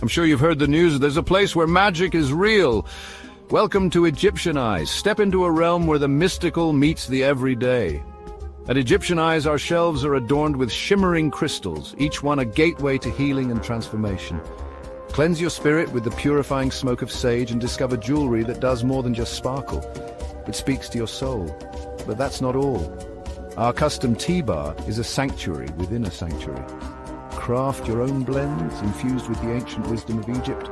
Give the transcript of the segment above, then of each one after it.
I'm sure you've heard the news. There's a place where magic is real. Welcome to Egyptian Eyes. Step into a realm where the mystical meets the everyday. At Egyptian Eyes, our shelves are adorned with shimmering crystals, each one a gateway to healing and transformation. Cleanse your spirit with the purifying smoke of sage and discover jewelry that does more than just sparkle. It speaks to your soul. But that's not all. Our custom tea bar is a sanctuary within a sanctuary. Craft your own blends infused with the ancient wisdom of Egypt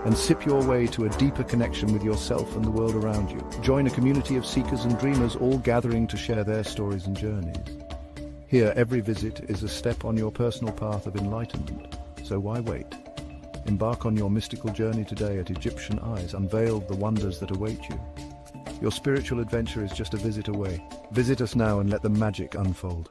and sip your way to a deeper connection with yourself and the world around you. Join a community of seekers and dreamers, all gathering to share their stories and journeys. Here, every visit is a step on your personal path of enlightenment. So why wait? Embark on your mystical journey today at Egyptian Eyes. Unveil the wonders that await you. Your spiritual adventure is just a visit away. Visit us now and let the magic unfold.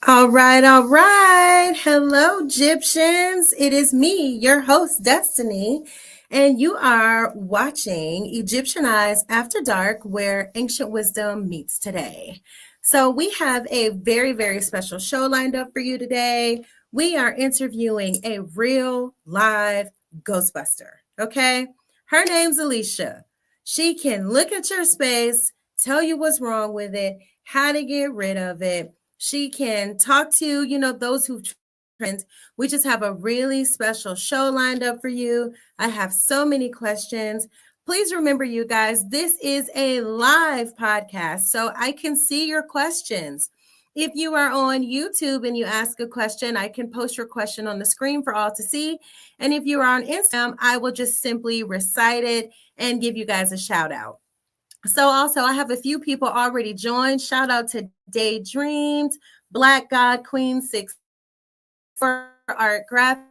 All right, all right. Hello, Egyptians. It is me, your host, Destiny, and you are watching Egyptian Eyes After Dark, where ancient wisdom meets today. So we have a very, very special show lined up for you today. We are interviewing a real live Ghostbuster, okay? Her name's Alicia. She can look at your space, tell you what's wrong with it, how to get rid of it. She can talk to, those who've trained. We just have a really special show lined up for you. I have so many questions. Please remember, you guys, this is a live podcast, so I can see your questions. If you are on YouTube and you ask a question, I can post your question on the screen for all to see. And if you are on Instagram, I will just simply recite it and give you guys a shout out. So also, I have a few people already joined. Shout out to Daydreams, Black God Queen 6 for Art Graphics,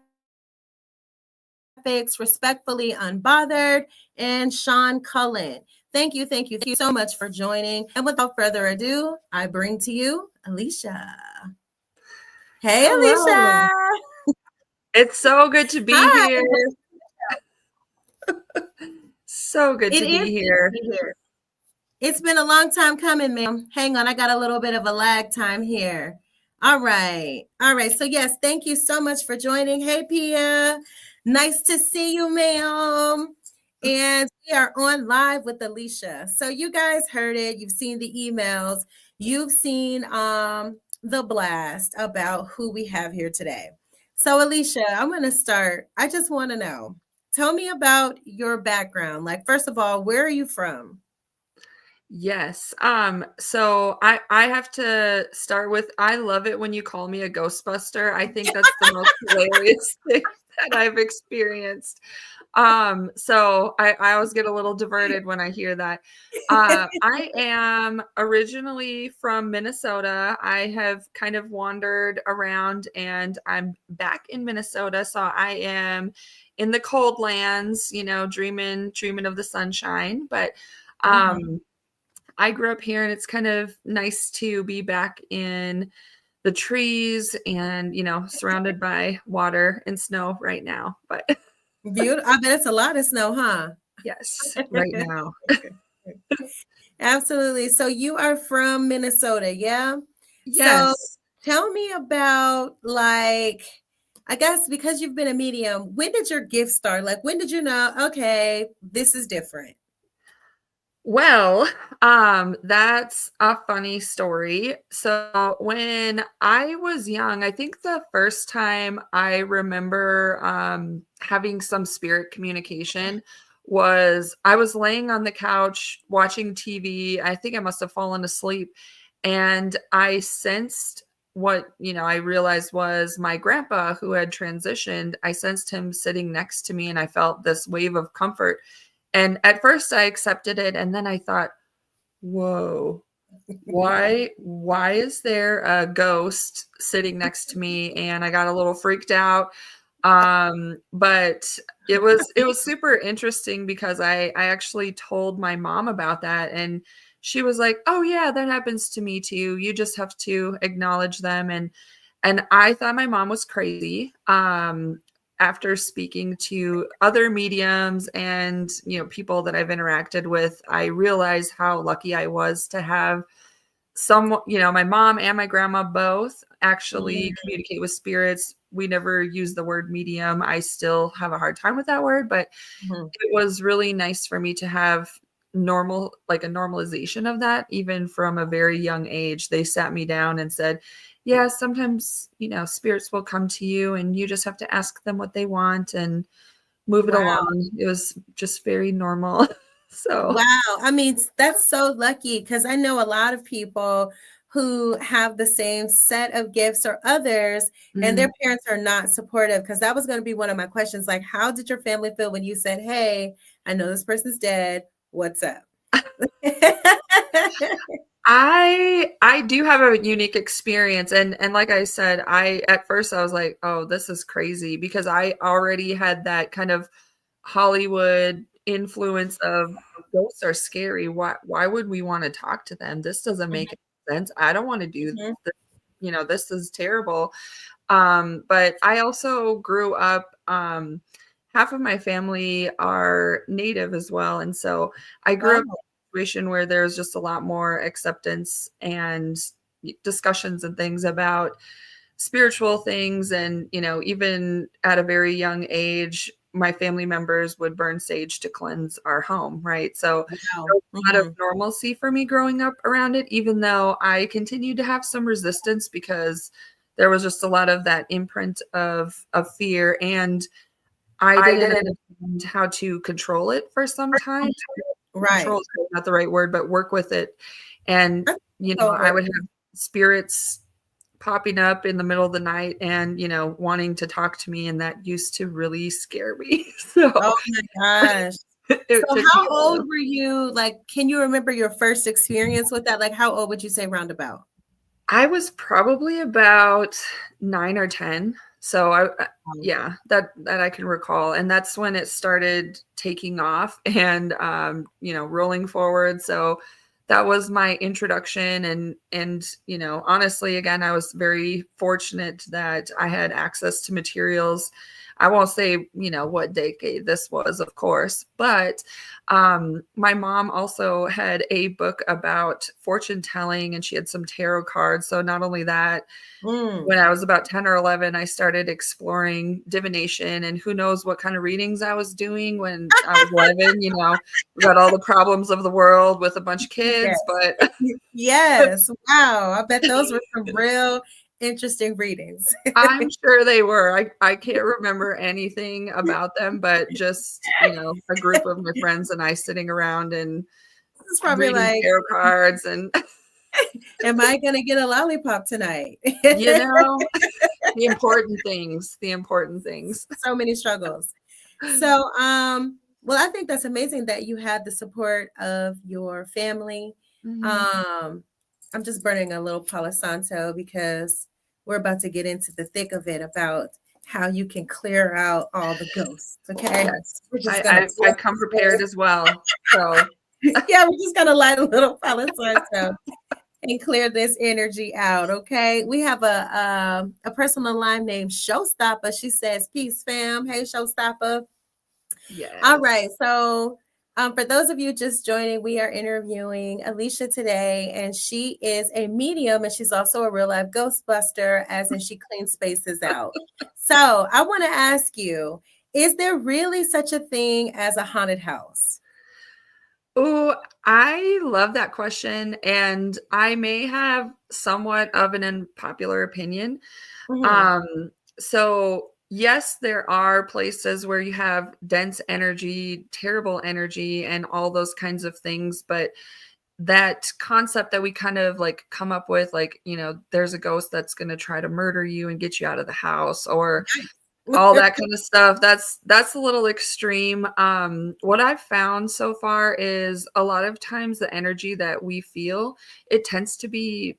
Respectfully Unbothered, and Sean Cullen. Thank you so much for joining. And without further ado, I bring to you Alicia. Hey, Hello. Alicia. It's so good to be here. So good to be here. It's been a long time coming, ma'am. Hang on, I got a little bit of a lag time here. All right. So yes, thank you so much for joining. Hey, Pia. Nice to see you, ma'am. And we are on live with Alicia. So you guys heard it. You've seen the emails. You've seen the blast about who we have here today. So Alicia, I'm going to start. I just want to know, tell me about your background. Like, first of all, where are you from? Yes. So I have to start with, I love it when you call me a Ghostbuster. I think that's the most hilarious thing that I've experienced. So I always get a little diverted when I hear that. I am originally from Minnesota. I have kind of wandered around and I'm back in Minnesota. So I am in the cold lands, dreaming of the sunshine, but, I grew up here and it's kind of nice to be back in the trees and, surrounded by water and snow right now. But beautiful. I bet it's a lot of snow, huh? Yes, right now. Absolutely. So you are from Minnesota, yeah? Yes. So tell me about, I guess because you've been a medium, when did your gift start? Like, when did you know, okay, this is different? Well, that's a funny story. So when I was young, I think the first time I remember having some spirit communication was I was laying on the couch watching TV. I think I must have fallen asleep and I sensed what, I realized was my grandpa who had transitioned. I sensed him sitting next to me and I felt this wave of comfort. And at first I accepted it. And then I thought, whoa, why is there a ghost sitting next to me? And I got a little freaked out. But it was super interesting because I actually told my mom about that. And she was like, oh yeah, that happens to me too. You just have to acknowledge them. And I thought my mom was crazy. after speaking to other mediums and, people that I've interacted with, I realized how lucky I was to have some, my mom and my grandma both actually communicate with spirits. We never use the word medium. I still have a hard time with that word, but Mhm. it was really nice for me to have like a normalization of that, even from a very young age. They sat me down and said, yeah, sometimes, spirits will come to you and you just have to ask them what they want and move it Wow. along. It was just very normal. So, Wow. I mean, that's so lucky because I know a lot of people who have the same set of gifts or others, and their parents are not supportive. Because that was going to be one of my questions. Like, how did your family feel when you said, hey, I know this person's dead. What's up? I do have a unique experience, and like I said, at first I was like, oh, this is crazy, because I already had that kind of Hollywood influence of ghosts are scary. Why would we want to talk to them? This doesn't make any sense. I don't want to do Mhm. this. This is terrible. But I also grew up, half of my family are Native as well. And so I grew up Oh, in a situation where there's just a lot more acceptance and discussions and things about spiritual things. And, even at a very young age, my family members would burn sage to cleanse our home, right? So wow. there was a lot of Mhm. normalcy for me growing up around it, even though I continued to have some resistance because there was just a lot of that imprint of fear, and I didn't understand how to control it for some time. Control Right. is not the right word, but work with it. And, That's over. I would have spirits popping up in the middle of the night and, wanting to talk to me, and that used to really scare me. So Oh my gosh. So it took me how a while. old were you? Like, can you remember your first experience with that? Like, how old would you say roundabout? I was probably about 9 or 10. So yeah, that I can recall. And that's when it started taking off and, rolling forward. So that was my introduction. And, honestly, again, I was very fortunate that I had access to materials. I won't say, what decade this was, of course, but my mom also had a book about fortune telling, and she had some tarot cards. So not only that, Mm. when I was about 10 or 11, I started exploring divination, and who knows what kind of readings I was doing when I was 11, about all the problems of the world with a bunch of kids, Yes. but Yes. Wow. I bet those were some real interesting readings. I'm sure they were. I can't remember anything about them, but just, a group of my friends and I sitting around and It's probably reading like, tarot cards and, am I gonna get a lollipop tonight? you know, the important things, the important things. So many struggles. So, well, I think that's amazing that you had the support of your family. Mhm. Um, I'm just burning a little Palo Santo because we're about to get into the thick of it about how you can clear out all the ghosts. Okay, Yes. we're just gonna I come prepared as well. So yeah, we're just gonna light a little Palo Santo and clear this energy out. Okay, we have a person on the line named Showstopper. She says, "Peace, fam." Hey, Showstopper. All yes. right. So, for those of you just joining, we are interviewing Alicia today, and she is a medium and she's also a real life ghostbuster, as in she cleans spaces out. So, I want to ask you, is there really such a thing as a haunted house? Oh, I love that question, and I may have somewhat of an unpopular opinion. Mhm. Um, so yes, there are places where you have dense energy, terrible energy, and all those kinds of things, but that concept that we kind of like come up with, like, there's a ghost that's going to try to murder you and get you out of the house, or all that kind of stuff, that's a little extreme. What I've found so far is a lot of times the energy that we feel, it tends to be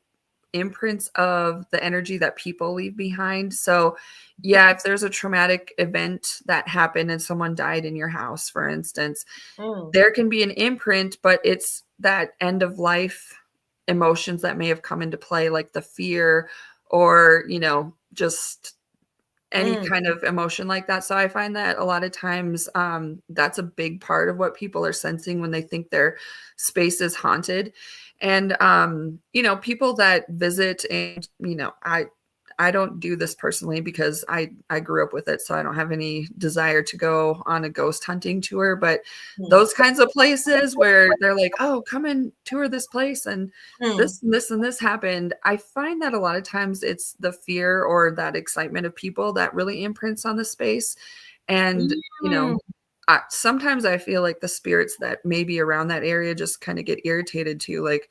imprints of the energy that people leave behind. So yeah, if there's a traumatic event that happened and someone died in your house, for instance, Mm. there can be an imprint, but it's that end of life emotions that may have come into play, like the fear, or just any kind of emotion like that. So I find that a lot of times that's a big part of what people are sensing when they think their space is haunted. And people that visit, and I don't do this personally because I grew up with it, so I don't have any desire to go on a ghost hunting tour. But those kinds of places where they're like, oh, come and tour this place and this and this and this happened. I find that a lot of times it's the fear or that excitement of people that really imprints on the space. And, sometimes I feel like the spirits that may be around that area just kind of get irritated too. Like,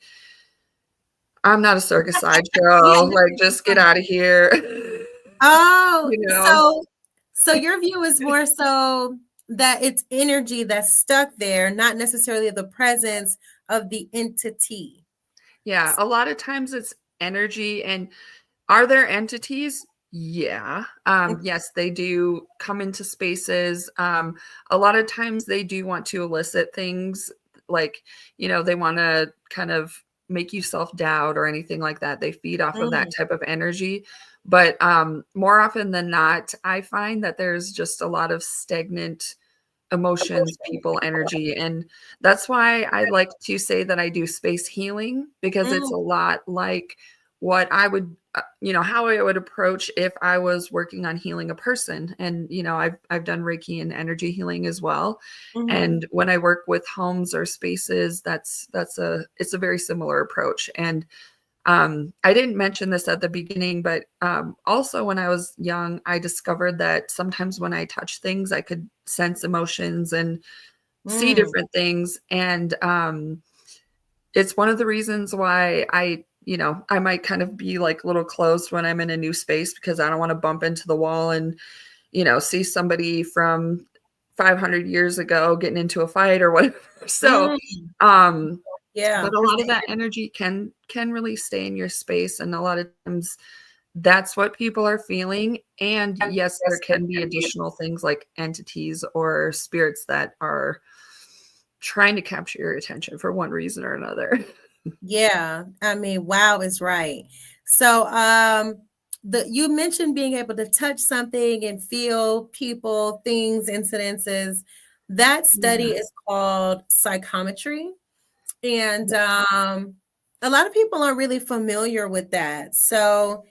I'm not a circus sideshow. Like, just get out of here. Oh, so your view is more so that it's energy that's stuck there, not necessarily the presence of the entity. Yeah, a lot of times it's energy. And are there entities? Yeah. Yes, they do come into spaces. A lot of times they do want to elicit things like, they want to kind of make you self-doubt or anything like that. They feed off of that type of energy. But more often than not, I find that there's just a lot of stagnant emotions, people, energy. And that's why I like to say that I do space healing, because it's a lot like what I would, how I would approach if I was working on healing a person. And, I've done Reiki and energy healing as well. And when I work with homes or spaces, it's a very similar approach. And I didn't mention this at the beginning, but also when I was young, I discovered that sometimes when I touch things, I could sense emotions and see different things. And it's one of the reasons why I might kind of be like a little closed when I'm in a new space, because I don't want to bump into the wall and, see somebody from 500 years ago getting into a fight or whatever. So, yeah, but a lot of that energy can really stay in your space. And a lot of times that's what people are feeling. And yes, there can be additional things like entities or spirits that are trying to capture your attention for one reason or another. Yeah, I mean, wow is right. So, you mentioned being able to touch something and feel people, things, incidences. That study is called psychometry, and a lot of people aren't really familiar with that. So,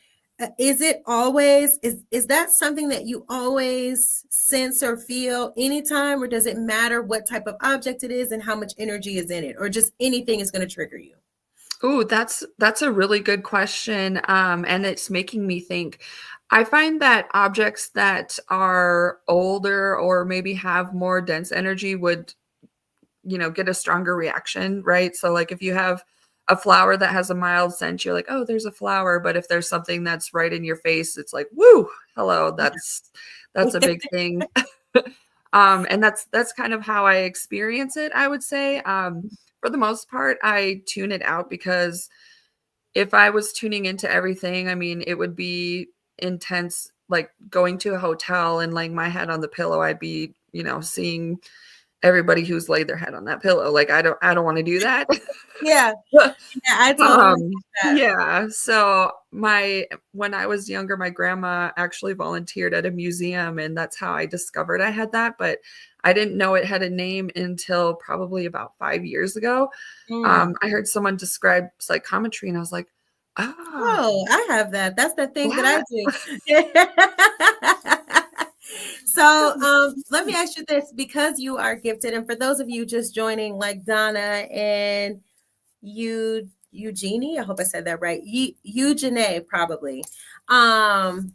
is it always is that something that you always sense or feel anytime, or does it matter what type of object it is and how much energy is in it, or just anything is going to trigger you? Oh, that's a really good question. And it's making me think. I find that objects that are older or maybe have more dense energy would, get a stronger reaction, right? So like if you have a flower that has a mild scent, you're like, oh, there's a flower. But if there's something that's right in your face, it's like, woo, hello, that's a big thing. And that's kind of how I experience it, I would say. For the most part, I tune it out, because if I was tuning into everything, I mean, it would be intense, like going to a hotel and laying my head on the pillow. I'd be, seeing everybody who's laid their head on that pillow. Like, I don't want to do that. Yeah, I totally get that. Yeah. So when I was younger, my grandma actually volunteered at a museum, and that's how I discovered I had that. But I didn't know it had a name until probably about 5 years ago. I heard someone describe psychometry, and I was like, Oh, I have that. That's the thing that I do. So let me ask you this, because you are gifted, and for those of you just joining, like Donna and Eugenie, I hope I said that right. Eugenie, probably. The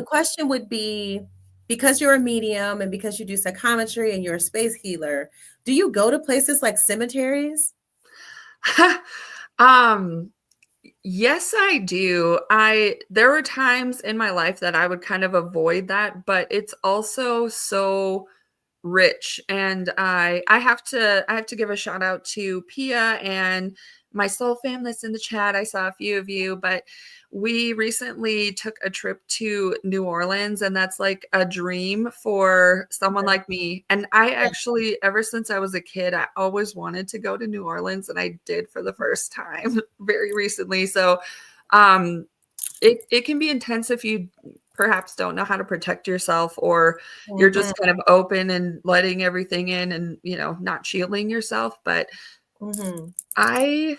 question would be, because you're a medium and because you do psychometry and you're a space healer, do you go to places like cemeteries? Yes, I do. There were times in my life that I would kind of avoid that, but it's also so rich. And I have to give a shout out to Pia and my soul fam that's in the chat. I saw a few of you, but we recently took a trip to New Orleans, and that's like a dream for someone like me. And I actually, ever since I was a kid, I always wanted to go to New Orleans, and I did for the first time very recently. So it can be intense if you perhaps don't know how to protect yourself, or you're Mhm, just kind of open and letting everything in and, not shielding yourself. But mhm. I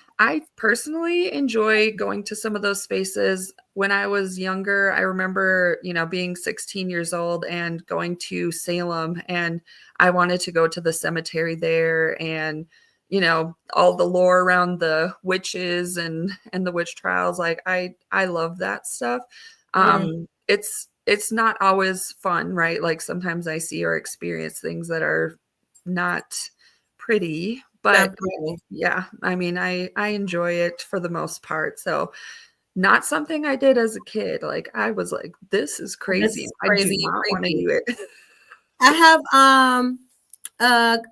personally enjoy going to some of those spaces. When I was younger, I remember, being 16 years old and going to Salem, and I wanted to go to the cemetery there, and all the lore around the witches and the witch trials. Like I love that stuff. Mm, It's not always fun, right? Like sometimes I see or experience things that are not pretty, not but pretty. yeah, I mean, I enjoy it for the most part. So not something I did as a kid. Like I was like, this is This crazy. is I do crazy and not want to creepy. do it. I have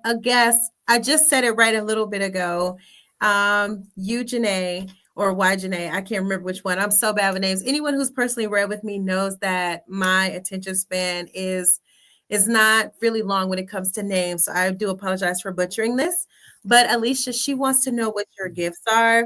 a guest. I just said it right a little bit ago. You Janae or Y Janae, I can't remember which one. I'm so bad with names. Anyone who's personally read with me knows that my attention span is not really long when it comes to names. So I do apologize for butchering this. But Alicia, she wants to know what your gifts are.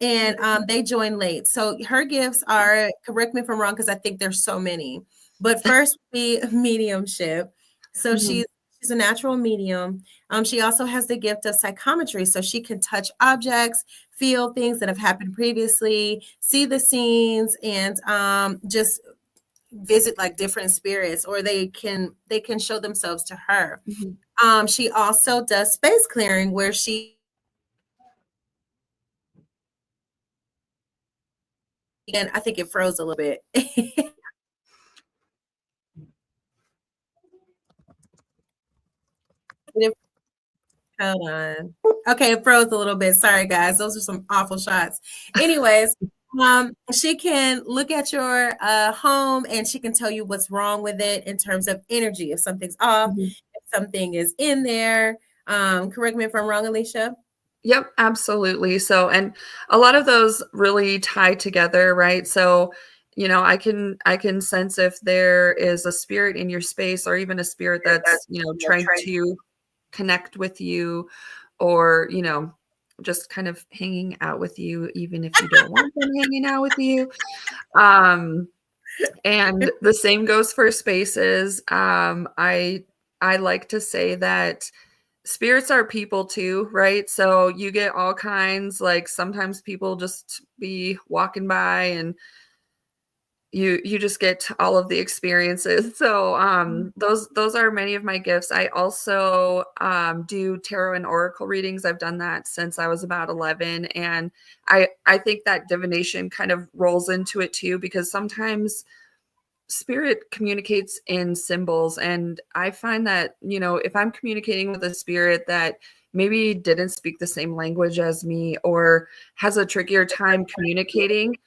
And they joined late. So her gifts are, correct me if I'm wrong, because I think there's so many. But first would be mediumship. So Mhm, she's a natural medium. She also has the gift of psychometry, so she can touch objects, feel things that have happened previously, see the scenes, and just visit like different spirits, or they can show themselves to her. mhm. She also does space clearing, where she and I think it froze a little bit. Hold on. Okay, it froze a little bit. Sorry, guys. Those are some awful shots. Anyways, she can look at your home and she can tell you what's wrong with it in terms of energy. If something's off, Mhm. if something is in there. Correct me if I'm wrong, Alicia. Yep, absolutely. So, and a lot of those really tie together, right? So, I can sense if there is a spirit in your space, or even a spirit that's, trying to connect with you, or, just kind of hanging out with you, even if you don't want them hanging out with you. Um, and the same goes for spaces. I like to say that spirits are people too, right? So you get all kinds, like sometimes people just be walking by, and you just get all of the experiences. So those are many of my gifts. I also do tarot and oracle readings. I've done that since I was about 11, and I think that divination kind of rolls into it too, because sometimes spirit communicates in symbols, and I find that, if I'm communicating with a spirit that maybe didn't speak the same language as me, or has a trickier time communicating,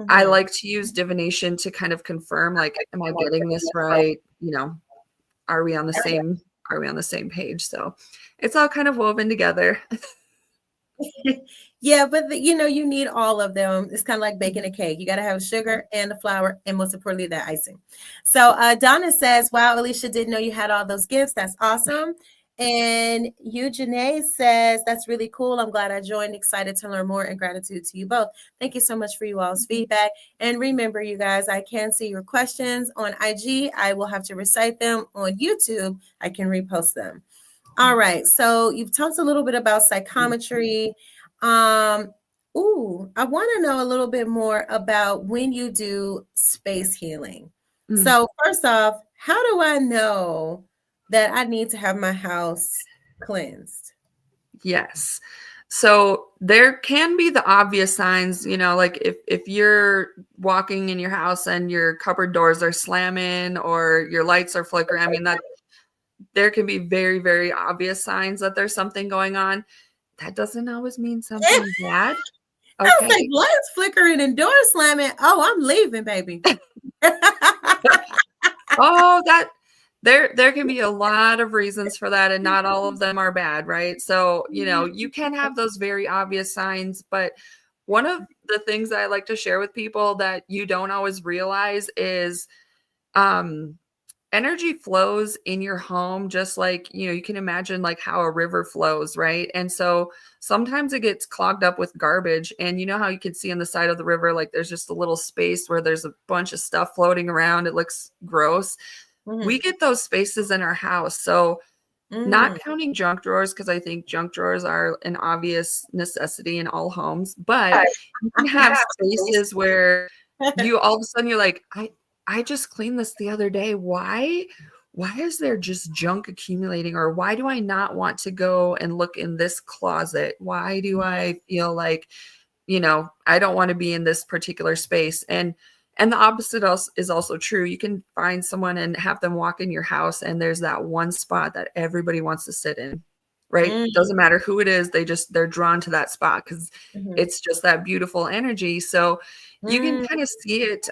I Mhm. like to use divination to kind of confirm, like, am I getting this right? Are we on the same page? So it's all kind of woven together. Yeah, but you need all of them. It's kind of like baking a cake. You got to have sugar and the flour, and most importantly, the icing. So Donna says, "Wow, Alicia, didn't know you had all those gifts. That's awesome." And Eugene says, "That's really cool. I'm glad I joined. Excited to learn more, and gratitude to you both. Thank you so much for you all's feedback. And remember, you guys, I can see your questions on IG. I will have to recite them on YouTube. I can repost them." All right. So you've talked a little bit about psychometry. Um, I want to know a little bit more about when you do space healing. Mm, So first off, how do I know that I need to have my house cleansed? yes. So there can be the obvious signs, like if you're walking in your house and your cupboard doors are slamming, or your lights are flickering. I mean, that there can be very, very obvious signs that there's something going on. That doesn't always mean something bad. I was like, Okay. lights flickering and doors slamming. Oh, I'm leaving, baby. Oh, that there can be a lot of reasons for that, and not all of them are bad, right? So, you can have those very obvious signs, but one of the things that I like to share with people that you don't always realize is, um energy flows in your home just like, you can imagine like how a river flows, right? And so sometimes it gets clogged up with garbage. And you know how you can see on the side of the river, like there's just a little space where there's a bunch of stuff floating around. It looks gross. We get those spaces in our house. So not counting junk drawers, because I think junk drawers are an obvious necessity in all homes, but you can have spaces where you all of a sudden you're like, I just cleaned this the other day. Why is there just junk accumulating? Or why do I not want to go and look in this closet? Why do I feel like, I don't want to be in this particular space? And the opposite is also true. You can find someone and have them walk in your house, and there's that one spot that everybody wants to sit in, right? Doesn't matter who it is. They're drawn to that spot because it's just that beautiful energy. So you can kind of see it.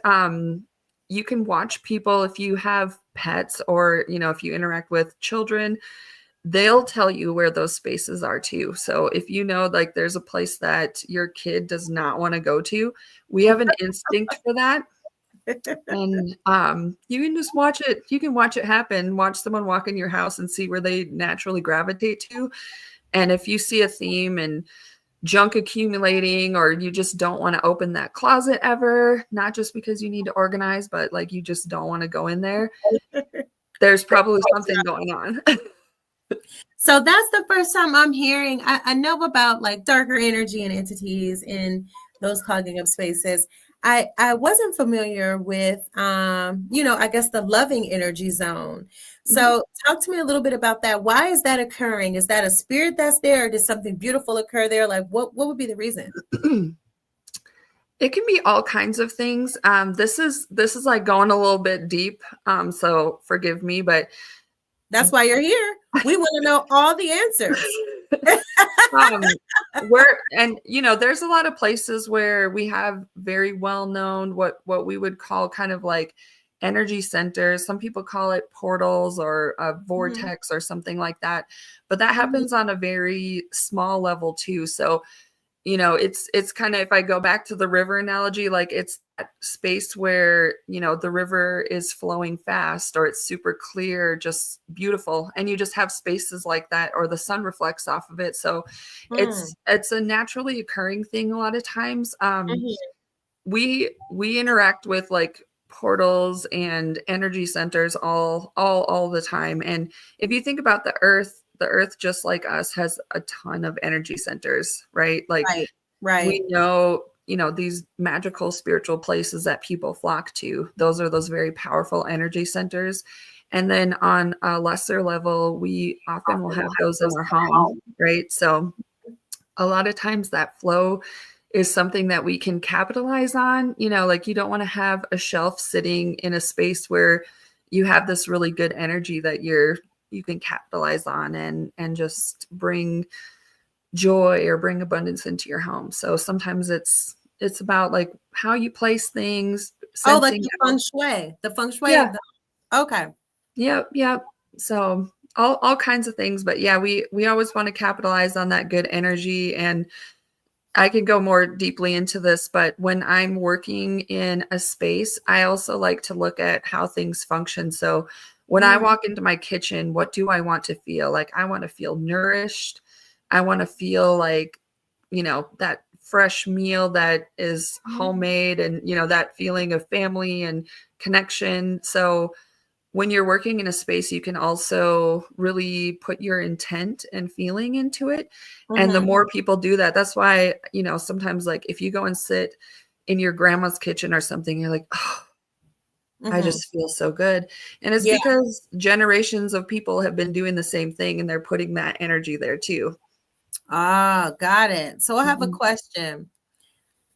You can watch people if you have pets or, if you interact with children, they'll tell you where those spaces are too. So if like there's a place that your kid does not want to go to, we have an instinct for that. And you can just watch it. You can watch it happen. Watch someone walk in your house and see where they naturally gravitate to. And if you see a theme and junk accumulating, or you just don't want to open that closet ever, not just because you need to organize, but like you just don't want to go in there, there's probably something going on. So that's the first time I'm hearing. I know about like darker energy and entities in those clogging up spaces. I wasn't familiar with, I guess the loving energy zone. So talk to me a little bit about that. Why is that occurring? Is that a spirit that's there, or did something beautiful occur there? Like what would be the reason? It can be all kinds of things. This is like going a little bit deep. So forgive me, but that's why you're here. We want to know all the answers. There's a lot of places where we have very well-known what we would call kind of like energy centers. Some people call it portals or a vortex or something like that, but that happens on a very small level too. So it's kind of, if I go back to the river analogy, like it's that space where, the river is flowing fast, or it's super clear, just beautiful. And you just have spaces like that, or the sun reflects off of it. So it's a naturally occurring thing. A lot of times we interact with like portals and energy centers all the time. And if you think about the earth, just like us, has a ton of energy centers, right? Like right. We know, these magical spiritual places that people flock to, those are those very powerful energy centers. And then on a lesser level, we often will have those in our home, right? So a lot of times that flow is something that we can capitalize on. Like you don't want to have a shelf sitting in a space where you have this really good energy that you can capitalize on and just bring joy or bring abundance into your home. So sometimes it's about like how you place things. Oh, like the feng shui. The feng shui. Yeah. Okay. Yep. So all kinds of things. But yeah, we always want to capitalize on that good energy. And I could go more deeply into this, but when I'm working in a space, I also like to look at how things function. So when I walk into my kitchen, what do I want to feel? Like I want to feel nourished. I want to feel like, that fresh meal that is homemade, and, that feeling of family and connection. So when you're working in a space, you can also really put your intent and feeling into it. And the more people do that, that's why, sometimes like if you go and sit in your grandma's kitchen or something, you're like, oh, I just feel so good. And it's because generations of people have been doing the same thing, and they're putting that energy there too. Ah, got it. So I have a question.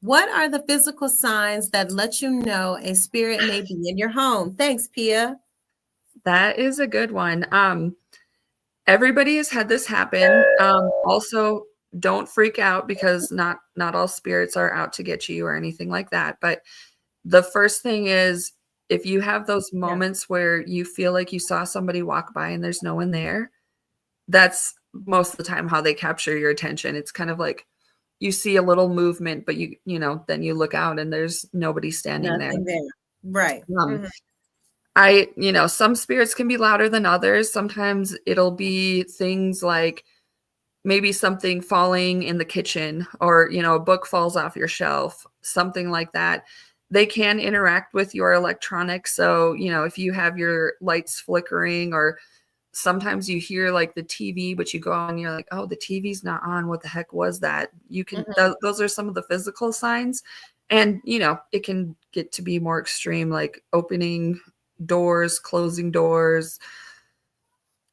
What are the physical signs that let you know a spirit may be in your home? Thanks, Pia. That is a good one. Everybody has had this happen. Also, don't freak out, because not all spirits are out to get you or anything like that. But the first thing is, if you have those moments where you feel like you saw somebody walk by and there's no one there, that's most of the time how they capture your attention. It's kind of like you see a little movement, but then you look out and there's nobody standing there. Right. some spirits can be louder than others. Sometimes it'll be things like maybe something falling in the kitchen, or, a book falls off your shelf, something like that. They can interact with your electronics. So, if you have your lights flickering, or sometimes you hear like the TV, but you go on, you're like, oh, the TV's not on. What the heck was that? You can, those are some of the physical signs. And, it can get to be more extreme, like opening doors, closing doors.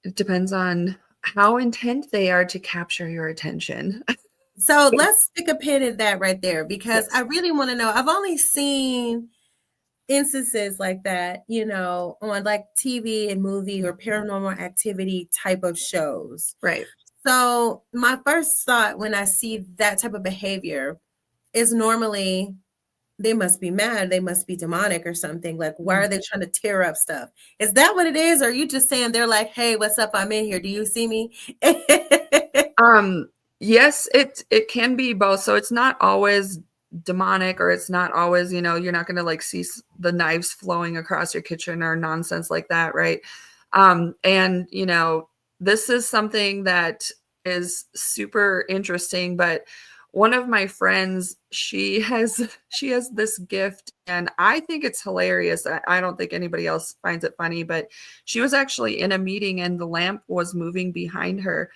It depends on how intent they are to capture your attention. So let's stick a pin in that right there, because Yes. I really want to know. I've only seen instances like that, on like TV and movie or paranormal activity type of shows. Right. So my first thought when I see that type of behavior is normally they must be mad, they must be demonic or something. Like, why are they trying to tear up stuff? Is that what it is? Or are you just saying they're like, hey, what's up? I'm in here. Do you see me? Yes, it can be both. So it's not always demonic, or it's not always, you're not going to like see the knives flowing across your kitchen or nonsense like that, right? And this is something that is super interesting, but one of my friends, she has this gift, and I think it's hilarious. I don't think anybody else finds it funny, but she was actually in a meeting and the lamp was moving behind her.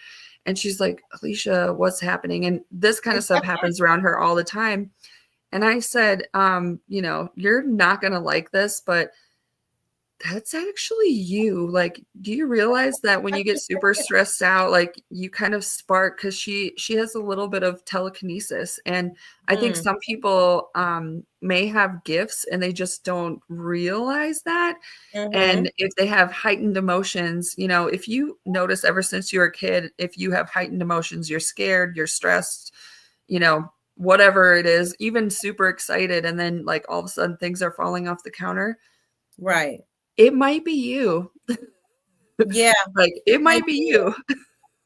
And she's like, Alicia, what's happening? And this kind of stuff happens around her all the time. And I said, you're not going to like this, but that's actually you. Like, do you realize that when you get super stressed out, like you kind of spark, because she has a little bit of telekinesis. And I think some people may have gifts and they just don't realize that. And if they have heightened emotions, if you notice ever since you were a kid, if you have heightened emotions, you're scared, you're stressed, whatever it is, even super excited, and then like all of a sudden things are falling off the counter. Right. It might be you. Yeah. Like it might be you.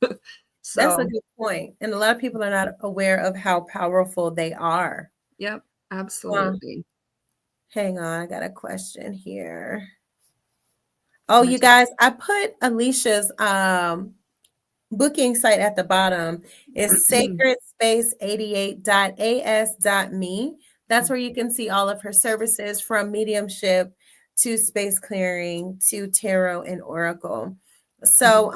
That's a So, good point. And a lot of people are not aware of how powerful they are. yep, absolutely. Hang on, I got a question here. Oh, you guys, I put Alicia's booking site at the bottom. It's sacredspace88.as.me. That's where you can see all of her services, from mediumship to space clearing to tarot and oracle. So,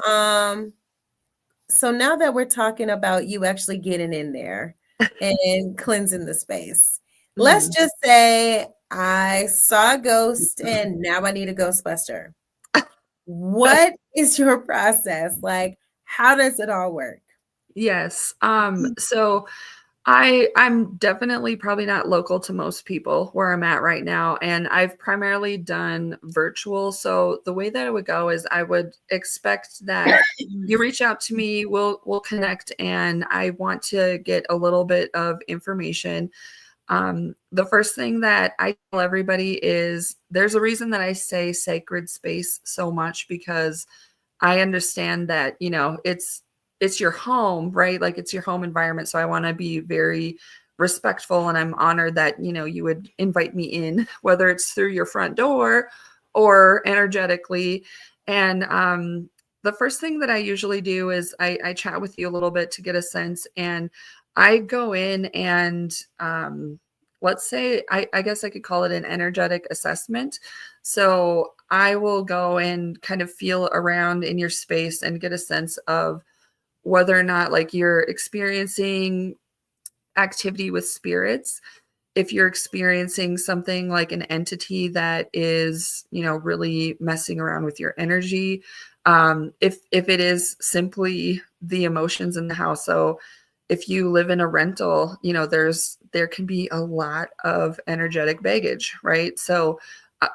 so now that we're talking about you actually getting in there and cleansing the space, let's just say I saw a ghost and now I need a Ghostbuster. What is your process? Like, how does it all work? Yes. So I'm definitely probably not local to most people where I'm at right now. And I've primarily done virtual. So the way that it would go is I would expect that you reach out to me, we'll connect, and I want to get a little bit of information. The first thing that I tell everybody is there's a reason that I say sacred space so much, because I understand that, it's your home, right? Like it's your home environment. So I want to be very respectful, and I'm honored that, you would invite me in, whether it's through your front door or energetically. And the first thing that I usually do is I chat with you a little bit to get a sense, and I go in and let's say, I guess I could call it an energetic assessment. So I will go and kind of feel around in your space and get a sense of whether or not like you're experiencing activity with spirits, if you're experiencing something like an entity that is, really messing around with your energy, if it is simply the emotions in the house. So if you live in a rental, there can be a lot of energetic baggage, right? So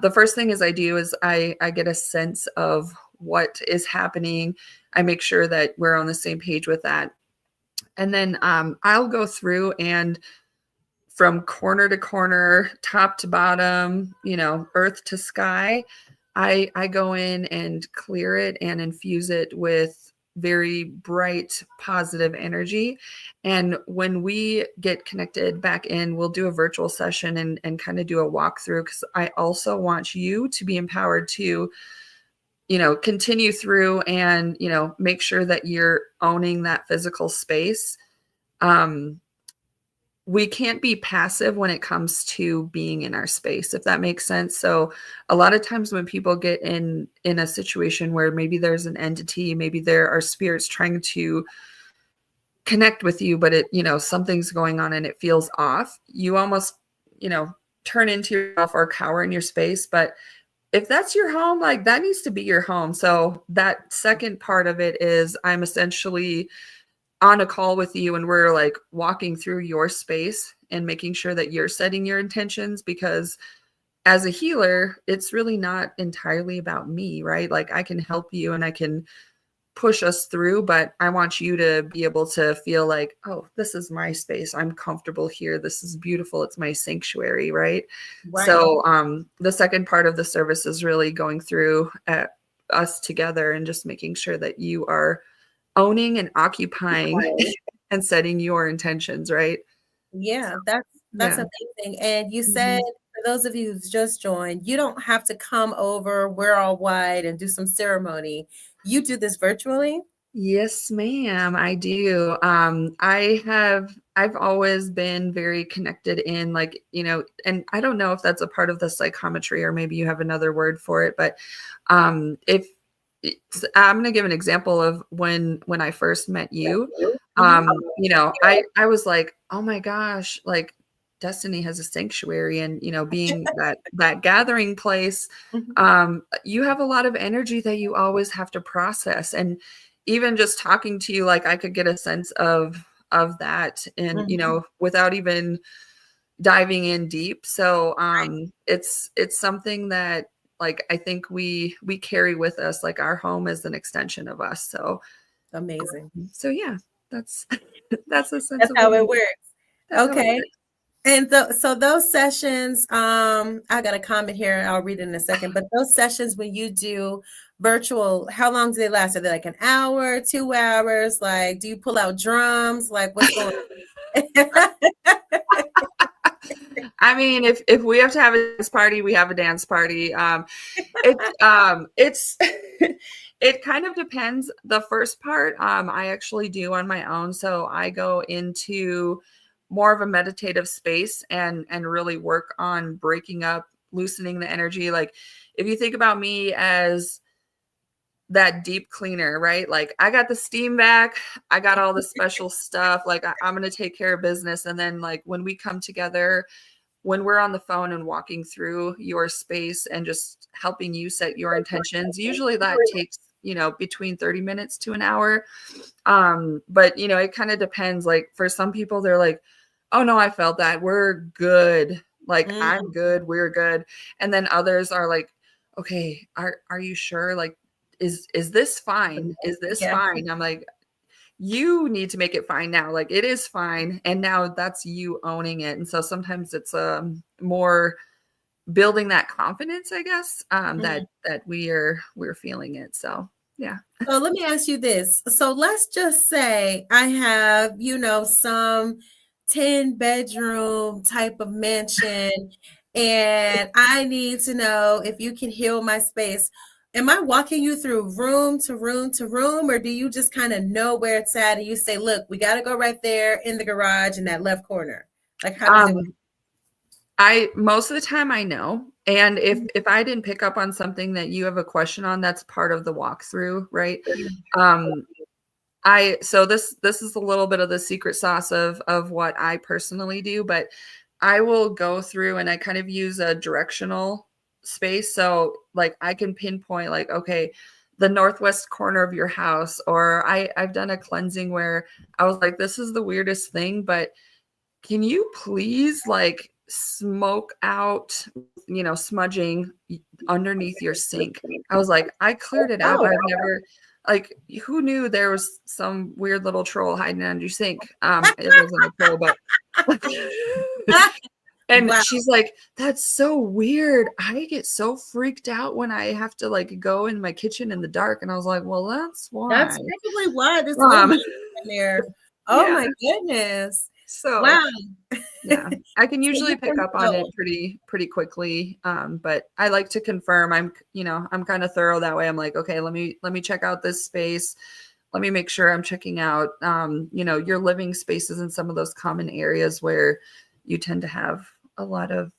the first thing is I do is I get a sense of what is happening. I make sure that we're on the same page with that. And then I'll go through and from corner to corner, top to bottom, earth to sky, I go in and clear it and infuse it with very bright, positive energy. And when we get connected back in, we'll do a virtual session and kind of do a walkthrough, because I also want you to be empowered to, continue through and, make sure that you're owning that physical space. We can't be passive when it comes to being in our space, if that makes sense. So a lot of times when people get in a situation where maybe there's an entity, maybe there are spirits trying to connect with you, but something's going on and it feels off, you almost, turn into yourself or cower in your space. But if that's your home, like, that needs to be your home. So that second part of it is I'm essentially on a call with you and we're like walking through your space and making sure that you're setting your intentions, because as a healer, it's really not entirely about me, right? Like, I can help you and I can push us through, but I want you to be able to feel like, oh, this is my space. I'm comfortable here. This is beautiful. It's my sanctuary, right? So the second part of the service is really going through us together and just making sure that you are owning and occupying and setting your intentions, right? Yeah, that's amazing. And you said, for those of you who've just joined, you don't have to come over, wear all white, and do some ceremony. You do this virtually? Yes, ma'am, I do. I've always been very connected in, like, and I don't know if that's a part of the psychometry or maybe you have another word for it, but if I'm going to give an example of when I first met you. I was like, oh my gosh, like, Destiny has a sanctuary, and being that gathering place, you have a lot of energy that you always have to process. And even just talking to you, like, I could get a sense of that, and without even diving in deep. So it's something that, like, I think we carry with us, like, our home is an extension of us. So amazing. So yeah, that's that's a sense That's of how what it works. that's how it Okay. works. And so those sessions, I got a comment here, I'll read it in a second, but those sessions when you do virtual, how long do they last? Are they like an hour, 2 hours? Like, do you pull out drums? Like, what's going on? I mean, if we have to have a dance party, we have a dance party. It's it kind of depends. The first part, I actually do on my own. So I go into more of a meditative space and really work on breaking up, loosening the energy. Like, if you think about me as that deep cleaner, right? Like, I got the steam back, I got all the special stuff. Like, I'm going to take care of business. And then, like, when we come together, when we're on the phone and walking through your space and just helping you set your intentions, usually that takes, between 30 minutes to an hour. But, it kind of depends. Like, for some people, they're like, oh no, I felt that, we're good. Like, I'm good, we're good. And then others are like, okay, are you sure? Like, is this fine? Is this fine? I'm like, you need to make it fine now. Like, it is fine. And now that's you owning it. And so sometimes it's more building that confidence, I guess, that we're feeling it. So yeah. So let me ask you this. So let's just say I have, some 10-bedroom type of mansion, and I need to know if you can heal my space. Am I walking you through room to room to room, or do you just kind of know where it's at and you say, look, we got to go right there in the garage in that left corner? Like, how do you do it? Most of the time I know. And if I didn't pick up on something that you have a question on, that's part of the walkthrough, right? So this is a little bit of the secret sauce of what I personally do, but I will go through and I kind of use a directional space. So, like, I can pinpoint, like, okay, the northwest corner of your house, or I've done a cleansing where I was like, this is the weirdest thing, but can you please, like, smoke out, smudging underneath your sink? I was like, I cleared it out, but I've never, like, who knew there was some weird little troll hiding under your sink? It wasn't a troll, but And Wow. she's like, "That's so weird. I get so freaked out when I have to like go in my kitchen in the dark." And I was like, "Well, that's why." That's probably why this little Um, in there. Oh yeah. my goodness. So Wow. yeah, I can So usually you pick never up on it know. pretty quickly. But I like to confirm. I'm kind of thorough that way. I'm like, okay, let me check out this space. Let me make sure I'm checking out, your living spaces in some of those common areas where you tend to have a lot of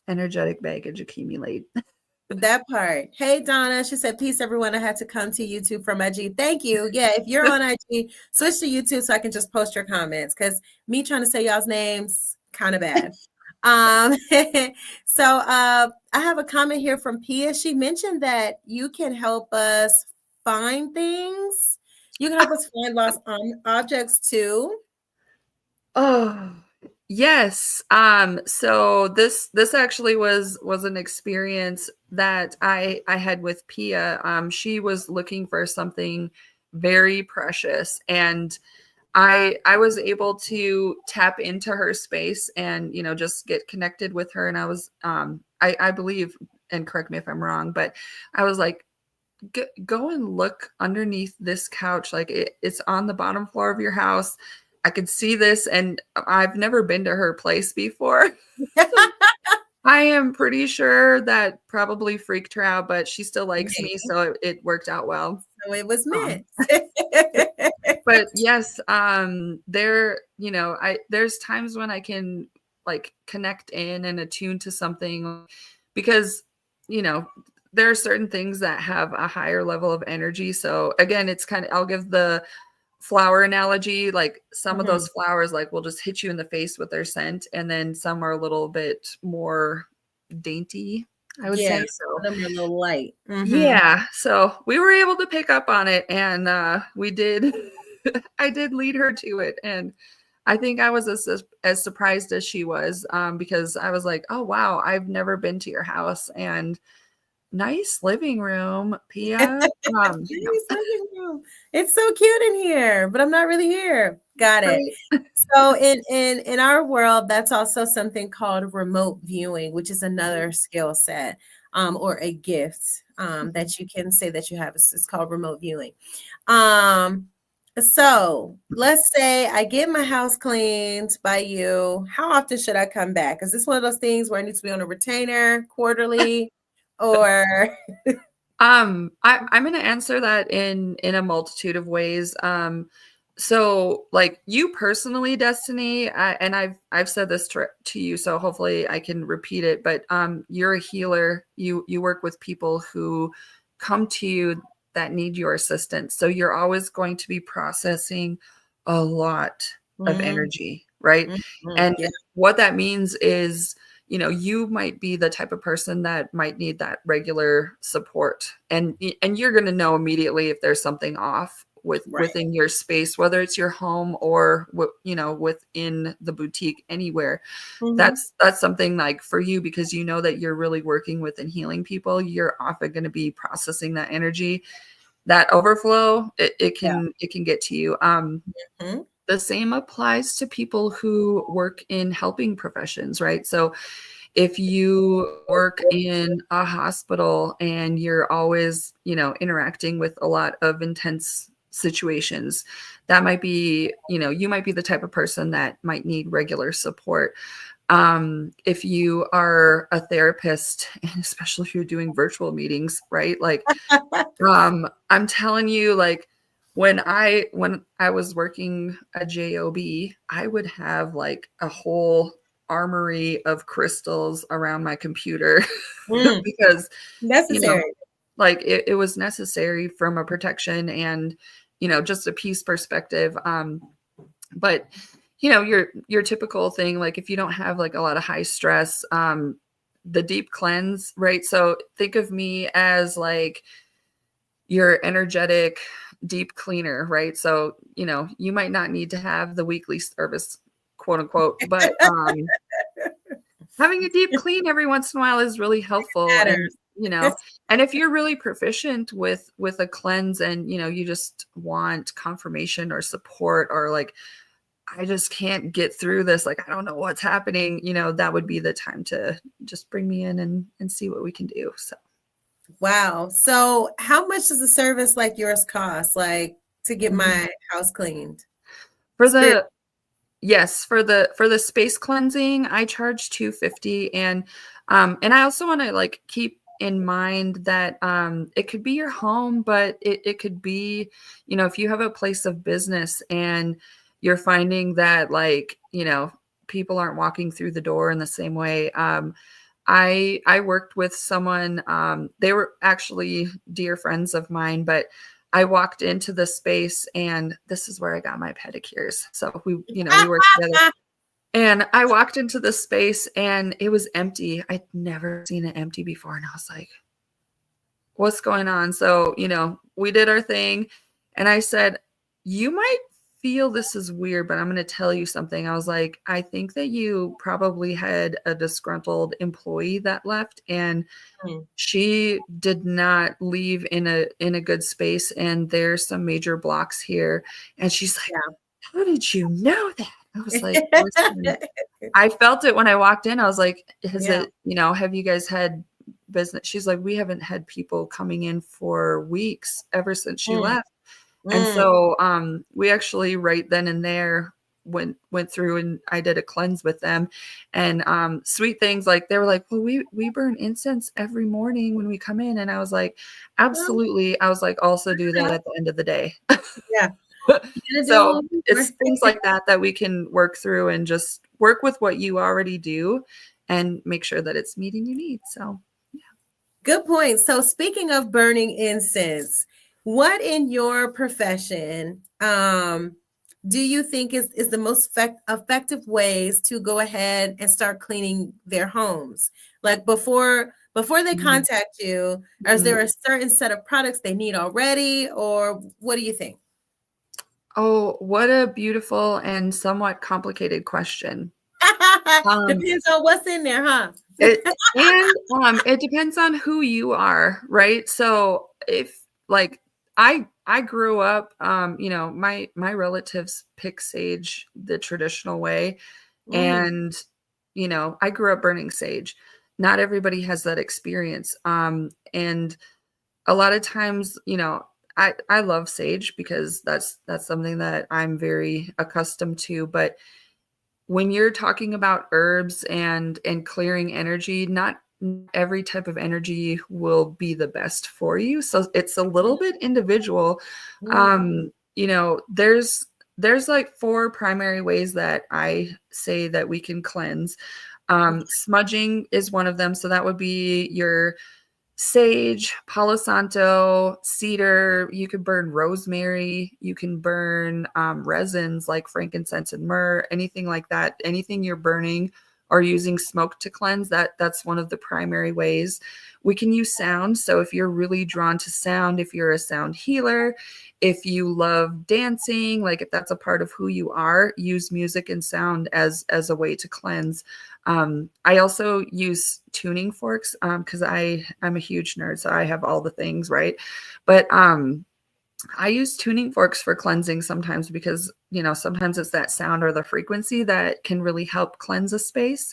energetic baggage accumulate. That part. Hey, Donna. She said, peace, everyone. I had to come to YouTube from IG. Thank you. Yeah, if you're on IG, switch to YouTube so I can just post your comments because me trying to say y'all's names, kind of bad. Um, so I have a comment here from Pia. She mentioned that you can help us find things. You can help us find lost objects too. Oh, yes. So this actually was an experience that I had with Pia. She was looking for something very precious, and I was able to tap into her space and, just get connected with her. And I was I believe, and correct me if I'm wrong, but I was like, go and look underneath this couch. Like it's on the bottom floor of your house. I could see this, and I've never been to her place before. I am pretty sure that probably freaked her out, but she still likes me, so it worked out well. So it was meant. Um, but yes, there's times when I can like connect in and attune to something because, you know, there are certain things that have a higher level of energy. So again, it's kind of, I'll give the flower analogy. Like some of those flowers like will just hit you in the face with their scent, and then some are a little bit more dainty, I would Yeah, say. So them are a little light. yeah, so we were able to pick up on it, and we did. I did lead her to it, and I think I was as surprised as she was, because I was like, "Oh wow, I've never been to your house, and nice living room, Pia." No, Nice living room. It's so cute in here, but I'm not really here. Got it. right? So in our world, that's also something called remote viewing, which is another skill set, or a gift, that you can say that you have. It's called remote viewing. So let's say I get my house cleaned by you. How often should I come back? Is this one of those things where I need to be on a retainer quarterly, or I'm going to answer that in a multitude of ways. So like you personally, Destiny, and I've said this to you, so hopefully I can repeat it. But you're a healer. You work with people who come to you that need your assistance. So you're always going to be processing a lot of energy, right? And yeah. what that means is, you might be the type of person that might need that regular support, and you're going to know immediately if there's something off within your space, whether it's your home or within the boutique, anywhere. That's something like for you, because you know that you're really working with and healing people. You're often going to be processing that energy, that overflow. It can get to you. The same applies to people who work in helping professions, right? So if you work in a hospital and you're always, interacting with a lot of intense situations, that might be, you might be the type of person that might need regular support. If you are a therapist, and especially if you're doing virtual meetings, right? Like, I'm telling you, like, when I was working a job, I would have like a whole armory of crystals around my computer because, Necessary. like it was necessary from a protection and, just a peace perspective. But your typical thing, like if you don't have like a lot of high stress, the deep cleanse, right? So think of me as like your energetic deep cleaner, right? So, you might not need to have the weekly service, quote unquote, but having a deep clean every once in a while is really helpful. And, Matters. and if you're really proficient with a cleanse and, you just want confirmation or support, or like, I just can't get through this. Like, I don't know what's happening. That would be the time to just bring me in and see what we can do. So. Wow. So how much does a service like yours cost, like to get my house cleaned? For the Yes, for the space cleansing, I charge $250, and I also want to like keep in mind that it could be your home, but it could be, if you have a place of business and you're finding that like, people aren't walking through the door in the same way. I worked with someone, they were actually dear friends of mine, but I walked into the space, and this is where I got my pedicures. So we worked together, and I walked into the space and it was empty. I'd never seen it empty before. And I was like, what's going on? So, we did our thing, and I said, you might feel this is weird, but I'm going to tell you something. I was like, I think that you probably had a disgruntled employee that left, and she did not leave in a good space, and there's some major blocks here. And she's like, how did you know that? I was like, listen, I felt it when I walked in. I was like, has it, have you guys had business? She's like, we haven't had people coming in for weeks ever since she left. And so we actually right then and there went through, and I did a cleanse with them, and sweet things like they were like, well, we burn incense every morning when we come in. And I was like, absolutely. I was like, also do that at the end of the day. Yeah. So it's things like that we can work through, and just work with what you already do and make sure that it's meeting your needs. So yeah. Good point. So speaking of burning incense, what in your profession do you think is the most effective ways to go ahead and start cleaning their homes? Like before they contact you, is there a certain set of products they need already, or what do you think? Oh, what a beautiful and somewhat complicated question. Depends on what's in there, huh? It depends on who you are, right? So if like I grew up, my relatives pick sage the traditional way, and I grew up burning sage. Not everybody has that experience, and a lot of times, I love sage because that's something that I'm very accustomed to. But when you're talking about herbs and clearing energy, not every type of energy will be the best for you. So it's a little bit individual. There's like 4 primary ways that I say that we can cleanse. Smudging is one of them. So that would be your sage, Palo Santo, cedar. You can burn rosemary. You can burn resins like frankincense and myrrh, anything like that. Anything you're burning or using smoke to cleanse, that's one of the primary ways. We can use sound. So if you're really drawn to sound, if you're a sound healer, if you love dancing, like if that's a part of who you are, use music and sound as a way to cleanse. I also use tuning forks because I'm a huge nerd, so I have all the things, right? But I use tuning forks for cleansing sometimes because, sometimes it's that sound or the frequency that can really help cleanse a space.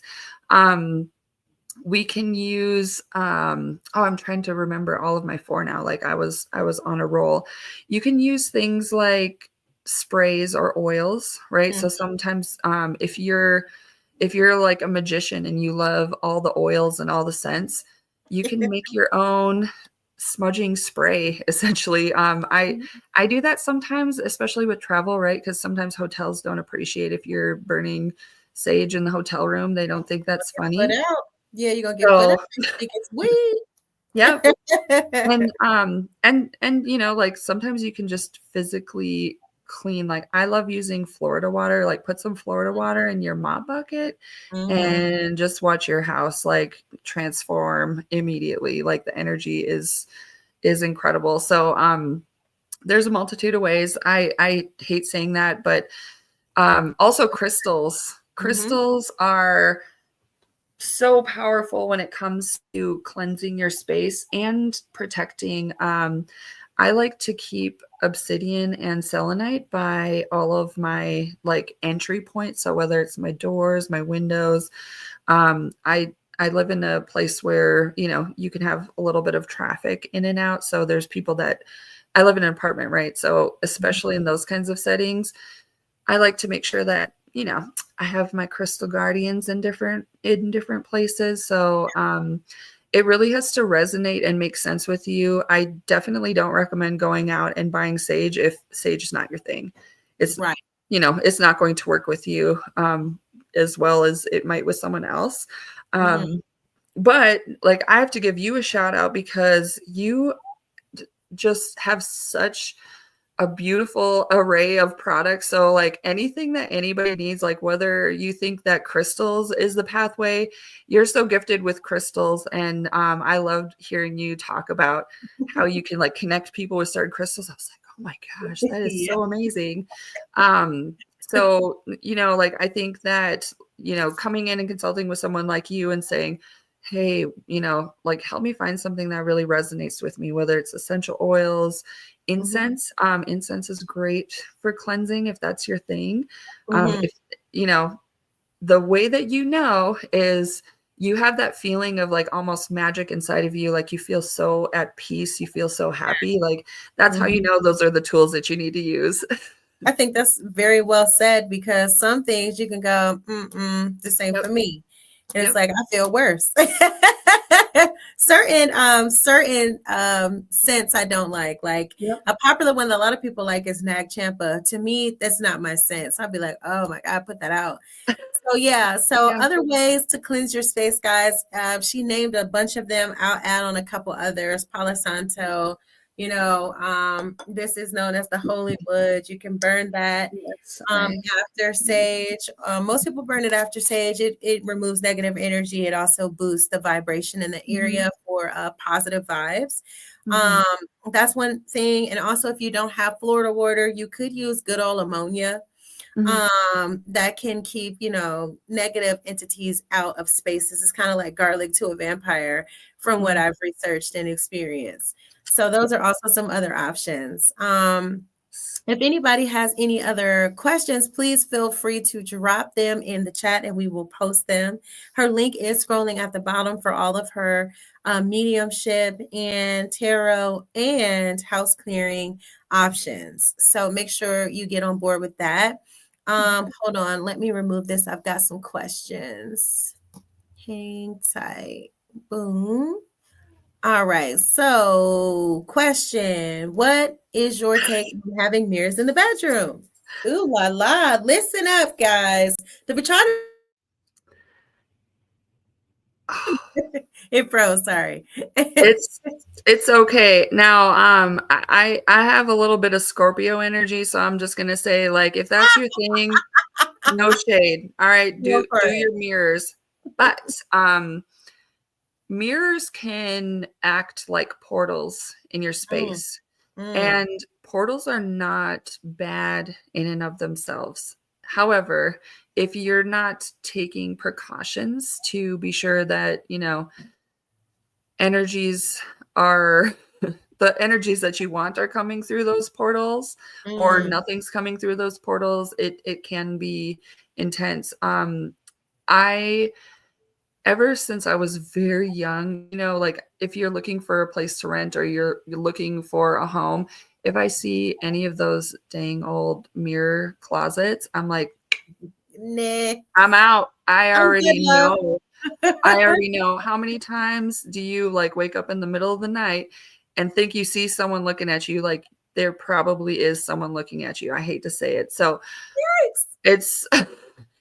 We can use, I'm trying to remember all of my 4 now. Like I was on a roll. You can use things like sprays or oils, right? So sometimes if you're like a magician and you love all the oils and all the scents, you can make your own smudging spray, essentially. I do that sometimes, especially with travel, right? Because sometimes hotels don't appreciate if you're burning sage in the hotel room. They don't think that's funny. Put out. Yeah, you're gonna get put out. You think it's weird. Yep. And like sometimes you can just physically clean. Like I love using Florida water, like put some Florida water in your mop bucket and just watch your house like transform immediately. Like the energy is incredible. So there's a multitude of ways. I hate saying that, but also crystals. Crystals are so powerful when it comes to cleansing your space and protecting. I like to keep obsidian and selenite by all of my like entry points. So whether it's my doors, my windows, I live in a place where, you know, you can have a little bit of traffic in and out. So there's people that I live in an apartment, right? So especially in those kinds of settings, I like to make sure that, you know, I have my crystal guardians in different places. So it really has to resonate and make sense with you. I definitely don't recommend going out and buying sage if sage is not your thing. It's Right. You know, it's not going to work with you as well as it might with someone else. Mhm. But like, I have to give you a shout out because you just have such a beautiful array of products. So like anything that anybody needs, like whether you think that crystals is the pathway, you're so gifted with crystals. And I loved hearing you talk about how you can like connect people with certain crystals. I was like, oh my gosh, that is Yeah. so amazing. So, you know, like I think that, you know, coming in and consulting with someone like you and saying, hey, you know, like help me find something that really resonates with me, whether it's essential oils, Mhm. incense. Incense is great for cleansing if that's your thing. Mhm. If you know, the way that you know is you have that feeling of like almost magic inside of you, like you feel so at peace, you feel so happy. Like that's how you Mhm. know those are the tools that you need to use. I think that's very well said because some things you can go, this ain't Yep. for me. And it's Yep. like I feel worse. certain scents I don't like. Like Yep. a popular one that a lot of people like is Nag Champa. To me, that's not my scent. So I'd be like, oh my God, put that out. So yeah, so Yeah. other ways to cleanse your space, guys. She named a bunch of them. I'll add on a couple others. Palo Santo, this is known as the holy wood. You can burn that Yes. after sage. Most people burn it after sage. It removes negative energy. It also boosts the vibration in the Mhm. area for positive vibes. Mhm. Um, that's one thing. And also, if you don't have Florida water, you could use good old ammonia Mhm. that can keep, negative entities out of spaces. It's kind of like garlic to a vampire from what Mhm. I've researched and experienced. So those are also some other options. If anybody has any other questions, please feel free to drop them in the chat and we will post them. Her link is scrolling at the bottom for all of her mediumship and tarot and house clearing options. So make sure you get on board with that. Hold on, let me remove this. I've got some questions. Hang tight. Boom. All right. So, question: what is your take on having mirrors in the bedroom? Ooh la la! Listen up, guys. The Vitrata it froze. Sorry. It's it's okay. Now, I have a little bit of Scorpio energy, so I'm just gonna say, like, if that's your thing, no shade. All right, Go for do it. your mirrors. But mirrors can act like portals in your Mm, space. mm, And portals are not bad in and of themselves. However, if you're not taking precautions to be sure that, you know, energies are the energies that you want are coming through those portals or mm, nothing's coming through those portals, it can be intense. I ever since I was very young, you know, like if you're looking for a place to rent or you're looking for a home, if I see any of those dang old mirror closets, I'm like, Nick, I'm out. I I'm good, already love. know. I already know. How many times do you like wake up in the middle of the night and think you see someone looking at you? Like there probably is someone looking at you. I hate to say it. So Yikes. it's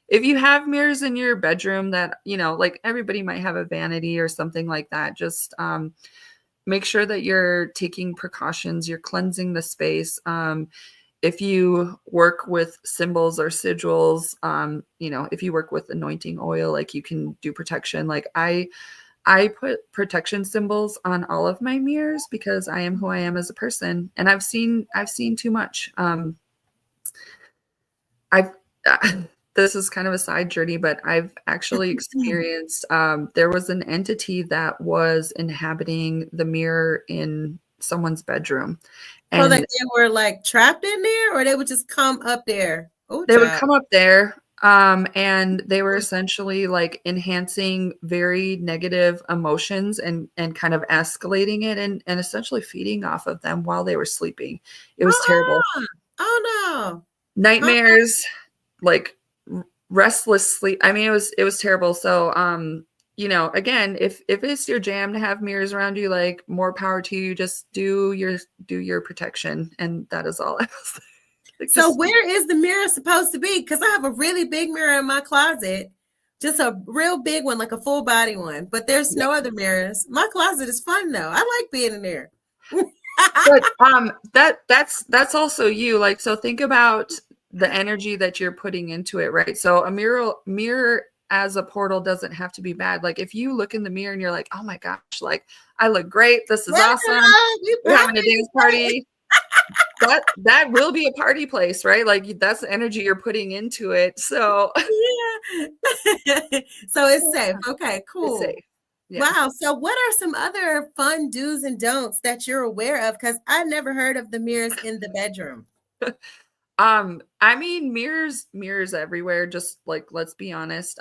if you have mirrors in your bedroom that, you know, like everybody might have a vanity or something like that, just make sure that you're taking precautions, you're cleansing the space. If you work with symbols or sigils, you know, if you work with anointing oil, like you can do protection. Like I put protection symbols on all of my mirrors because I am who I am as a person, and I've seen too much. I've this is kind of a side journey, but I've actually experienced there was an entity that was inhabiting the mirror in someone's bedroom. So that And they were like trapped in there, or they would just come up there? Oh, they would child. come up there, and they were essentially like enhancing very negative emotions and kind of escalating it and essentially feeding off of them while they were sleeping. It was terrible. Uh-uh. Oh no. Nightmares, like restless sleep. I mean, it was terrible. So, again, if it's your jam to have mirrors around you, like more power to you. Just do your protection, and that is all I was like. So where is the mirror supposed to be? Because I have a really big mirror in my closet, just a real big one, like a full body one. But there's no other mirrors. My closet is fun though. I like being in there. But that's also you. Like, so think about the energy that you're putting into it, right? So a mirror as a portal doesn't have to be bad. Like if you look in the mirror and you're like, oh my gosh, like I look great. This is awesome. We're having a dance party. That will be a party place, right? Like that's the energy you're putting into it. So Yeah. So it's safe. Okay, cool. it's safe. Yeah. Wow. So what are some other fun do's and don'ts that you're aware of? Because I never heard of the mirrors in the bedroom. I mean, mirrors everywhere. Just like, let's be honest.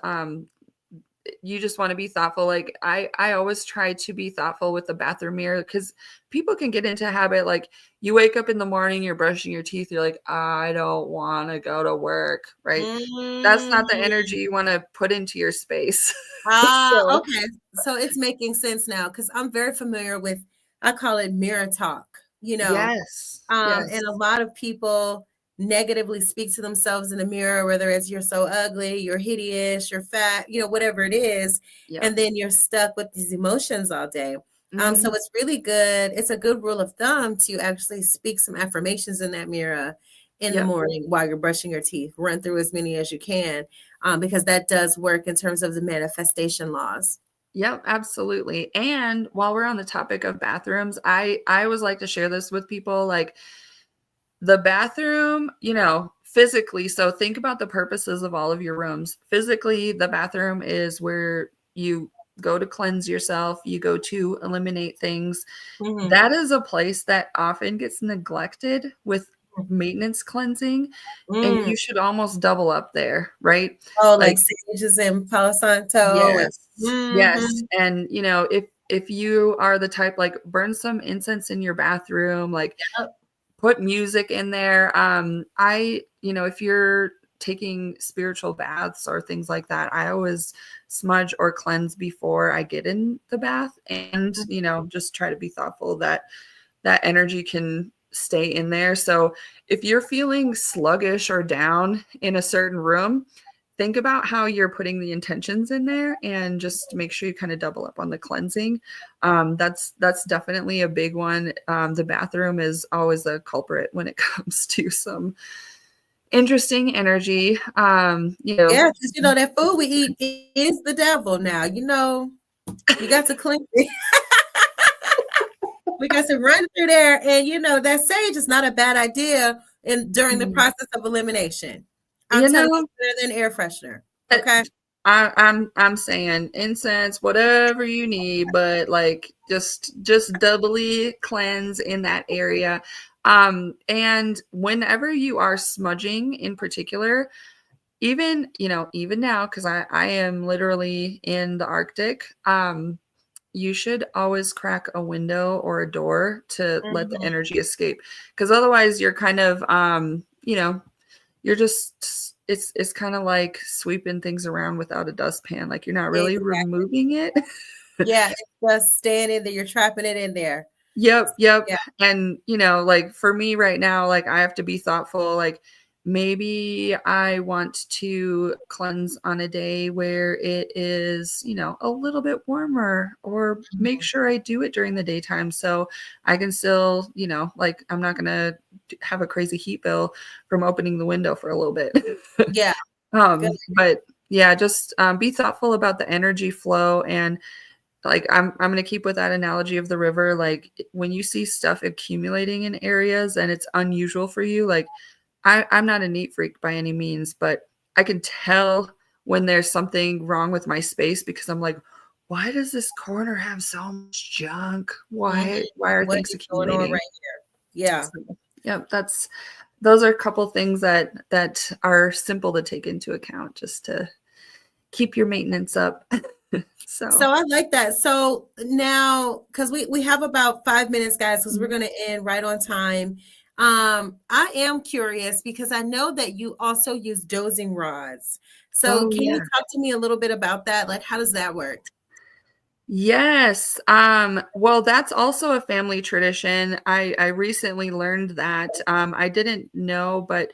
You just want to be thoughtful. Like I always try to be thoughtful with the bathroom mirror, because people can get into a habit. Like you wake up in the morning, you're brushing your teeth, you're like, I don't want to go to work, right? That's not the energy you want to put into your space. Okay. So it's making sense now, because I'm very familiar with, I call it mirror talk, Yes. And a lot of people negatively speak to themselves in the mirror, whether it's you're so ugly, you're hideous, you're fat, whatever it is. Yeah. And then you're stuck with these emotions all day. Mhm. So it's really good. It's a good rule of thumb to actually speak some affirmations in that mirror in the morning while you're brushing your teeth. Run through as many as you can, because that does work in terms of the manifestation laws. Yep, absolutely. And while we're on the topic of bathrooms, I always like to share this with people. Like the bathroom, physically. So think about the purposes of all of your rooms. Physically, the bathroom is where you go to cleanse yourself, you go to eliminate things. Mhm. That is a place that often gets neglected with maintenance cleansing, and you should almost double up there, right? Oh, like sages and Palo Santo. Yes. Yes. And if you are the type, like burn some incense in your bathroom, like put music in there. If you're taking spiritual baths or things like that, I always smudge or cleanse before I get in the bath, and just try to be thoughtful that that energy can stay in there. So if you're feeling sluggish or down in a certain room, think about how you're putting the intentions in there, and just make sure you kind of double up on the cleansing. That's definitely a big one. The bathroom is always a culprit when it comes to some interesting energy. Yeah, because that food we eat is the devil now. You got to clean it. We got to run through there, and that sage is not a bad idea during the process of elimination. I'm telling you, better than air freshener. Okay. I'm saying incense, whatever you need, but like just doubly cleanse in that area. And whenever you are smudging in particular, even now, because I am literally in the Arctic, you should always crack a window or a door to let the energy escape, because otherwise you're kind of you're just it's kind of like sweeping things around without a dustpan. Like you're not really removing it. Yeah, it's just staying in there. You're trapping it in there. Yep. Yeah. And like for me right now, like I have to be thoughtful. Like maybe I want to cleanse on a day where it is, a little bit warmer, or make sure I do it during the daytime so I can still, like I'm not going to have a crazy heat bill from opening the window for a little bit. Yeah. But yeah, just be thoughtful about the energy flow. And like I'm going to keep with that analogy of the river. Like when you see stuff accumulating in areas and it's unusual for you, like I'm not a neat freak by any means, but I can tell when there's something wrong with my space, because I'm like, why does this corner have so much junk? Mhm. Why are What things is going on accumulating? right here? Yeah. So, yep, those are a couple things that are simple to take into account just to keep your maintenance up. So So I like that. So now, because we have about 5 minutes, guys, because we're going to end right on time. I am curious because I know that you also use dosing rods. So oh can you yeah. talk to me a little bit about that? Like, how does that work? Yes. Well, that's also a family tradition. I recently learned that. I didn't know, but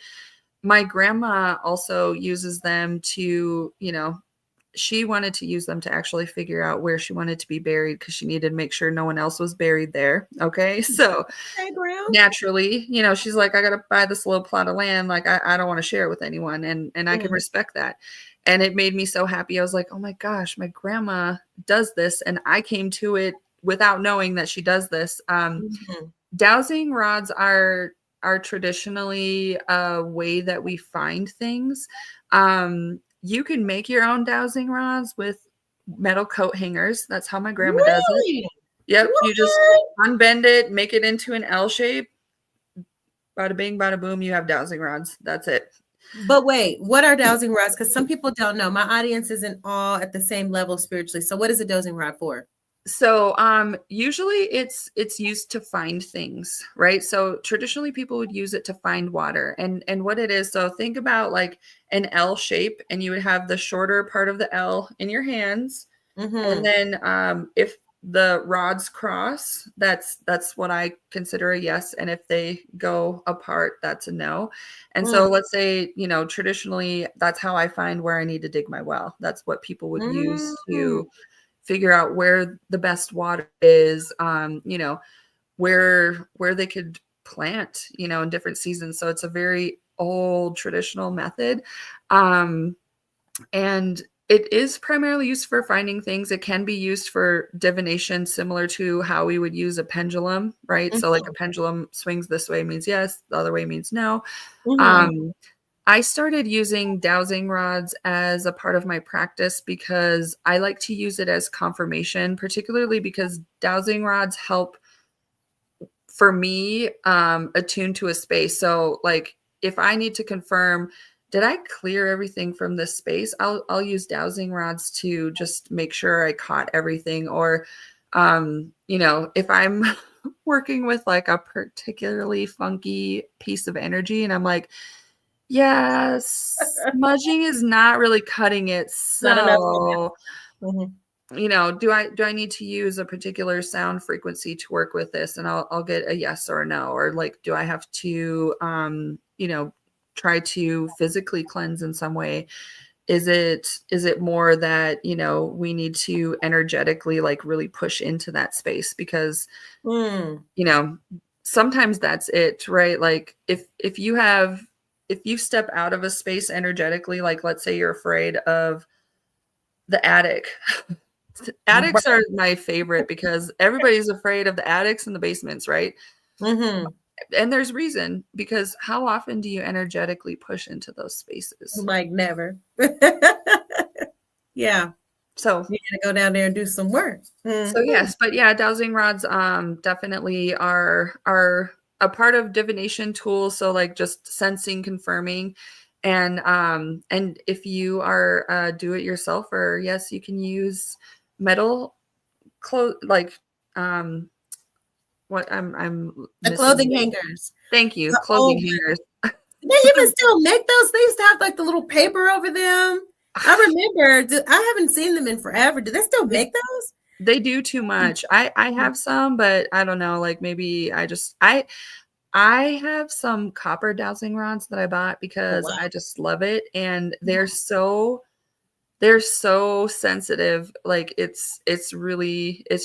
my grandma also uses them to, she wanted to use them to actually figure out where she wanted to be buried because she needed to make sure no one else was buried there. Okay. So Hey, Graham. naturally, she's like, I got to buy this little plot of land. Like, I don't want to share it with anyone. And I can respect that. And it made me so happy. I was like, oh my gosh, my grandma does this. And I came to it without knowing that she does this. Mhm. Dowsing rods are traditionally a way that we find things. You can make your own dowsing rods with metal coat hangers. That's how my grandma does it. Really? Yep, you just What? unbend it, make it into an L shape. Bada bing, bada boom, you have dowsing rods. That's it. But wait, what are dowsing rods? Because some people don't know. My audience isn't all at the same level spiritually. So what is a dowsing rod for? So usually it's used to find things, right? So traditionally people would use it to find water. And what it is, so think about like an L shape, and you would have the shorter part of the L in your hands. And Mm-hmm. then if the rods cross, that's what I consider a yes. And if they go apart, that's a no. And so let's say, traditionally that's how I find where I need to dig my well. That's what people would use Mm-hmm. to figure out where the best water is, where they could plant, in different seasons. So it's a very old traditional method. And it is primarily used for finding things. It can be used for divination, similar to how we would use a pendulum, right? So like a pendulum swings this way means yes, the other way means no. Mm-hmm. Um, I started using dowsing rods as a part of my practice because I like to use it as confirmation, particularly because dowsing rods help for me attune to a space. So like if I need to confirm, did I clear everything from this space? I'll use dowsing rods to just make sure I caught everything. Or if I'm working with like a particularly funky piece of energy and I'm like, yeah, smudging is not really cutting it. Not enough. So, Mm-hmm. do I need to use a particular sound frequency to work with this? And I'll get a yes or a no. Or like, do I have to try to physically cleanse in some way? Is it more that, we need to energetically like really push into that space? Because Mm. you know, sometimes that's it, right? Like if you step out of a space energetically, like let's say you're afraid of the attic. Attics are my favorite because everybody's afraid of the attics and the basements, right? Mm-hmm. And there's reason, because how often do you energetically push into those spaces? Like never. Yeah. So You gotta go down there and do some work. So Mm-hmm. yes, but yeah, dowsing rods definitely are a part of divination tools. So like just sensing, confirming, and if you are a do-it-yourselfer, yes, you can use metal like um what I'm The missing. clothing hangers. Thank you, The old clothing hangers. They even still make those. They used to have like the little paper over them. I remember. I haven't seen them in forever. Do they still make those? They do too much. I have some, but I don't know, like maybe I have some copper dowsing rods that I bought Oh because wow. I just love it, and they're so sensitive. Like it's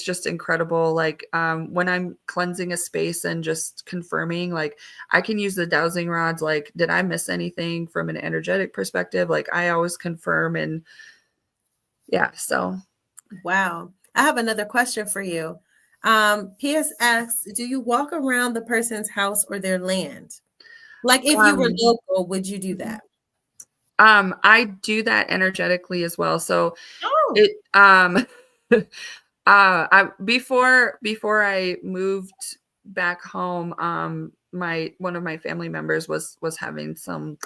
just incredible. Like when I'm cleansing a space and just confirming, like I can use the dowsing rods. Like, did I miss anything from an energetic perspective? Like I always confirm, and yeah, so Wow. I have another question for you. PS asks, do you walk around the person's house or their land? Like if you were um local, would you do that? I do that energetically as well. So Oh. it Before I moved back home, one of my family members was having some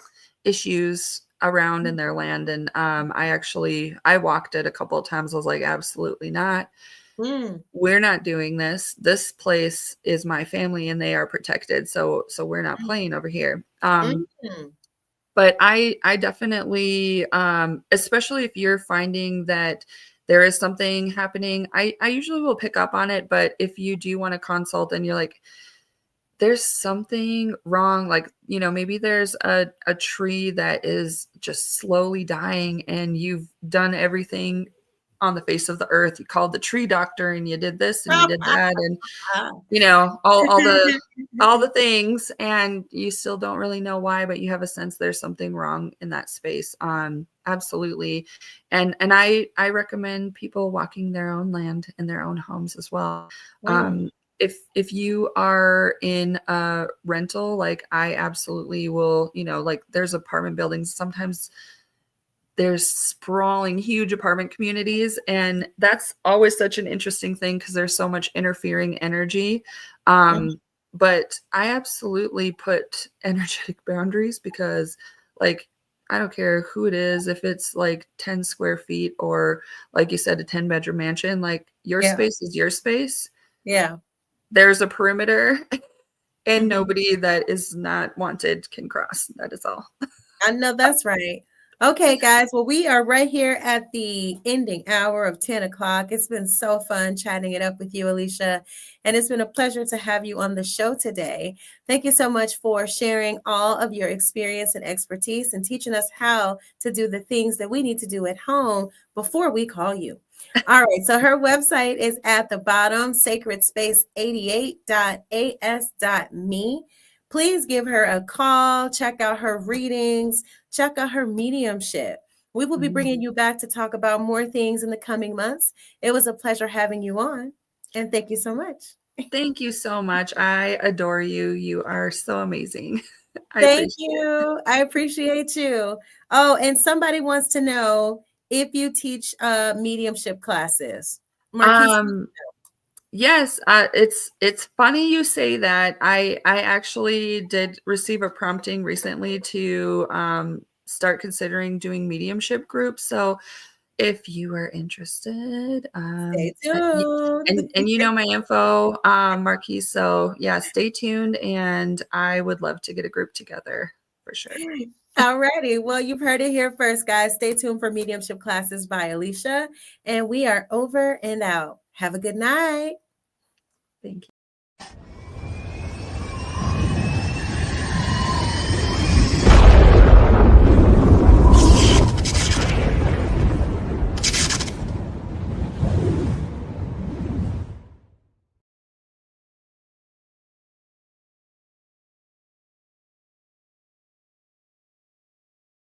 issues around in their land, and I walked it a couple of times. I was like, absolutely not. Mm, We're not doing this. This place is my family, and they are protected. So we're not playing over here. mm, But I definitely, especially if you're finding that there is something happening, I usually will pick up on it. But if you do want to consult and you're like, there's something wrong, like, maybe there's a tree that is just slowly dying, and you've done everything on the face of the earth. You called the tree doctor, and you did this and you did that, and all the things, and you still don't really know why, but you have a sense there's something wrong in that space. Absolutely. And I recommend people walking their own land in their own homes as well. mm. If you are in a rental, like, I absolutely will, like, there's apartment buildings. Sometimes there's sprawling, huge apartment communities, and that's always such an interesting thing because there's so much interfering energy. Mm. But I absolutely put energetic boundaries because, like, I don't care who it is, if it's like 10 square feet or, like you said, a 10-bedroom mansion, like, your Yeah, space is your space. yeah. There's a perimeter, and Mhm. nobody that is not wanted can cross. That is all. I know that's right. Okay, guys. Well, we are right here at the ending hour of 10 o'clock. It's been so fun chatting it up with you, Alicia. And it's been a pleasure to have you on the show today. Thank you so much for sharing all of your experience and expertise and teaching us how to do the things that we need to do at home before we call you. All right. So her website is at the bottom, sacredspace88.as.me. Please give her a call, check out her readings, check out her mediumship. We will be bringing you back to talk about more things in the coming months. It was a pleasure having you on, and thank you so much. Thank you so much. I adore you. You are so amazing. I Thank appreciate it. you. I appreciate you. Oh, and somebody wants to know if you teach mediumship classes. Marquise. Um, yes, it's funny you say that. I actually did receive a prompting recently to start considering doing mediumship groups. So if you are interested, Stay tuned. and my info, Marquise. So yeah, stay tuned, and I would love to get a group together for sure. All righty. Well, you've heard it here first, guys. Stay tuned for mediumship classes by Alicia. And we are over and out. Have a good night. Thank you.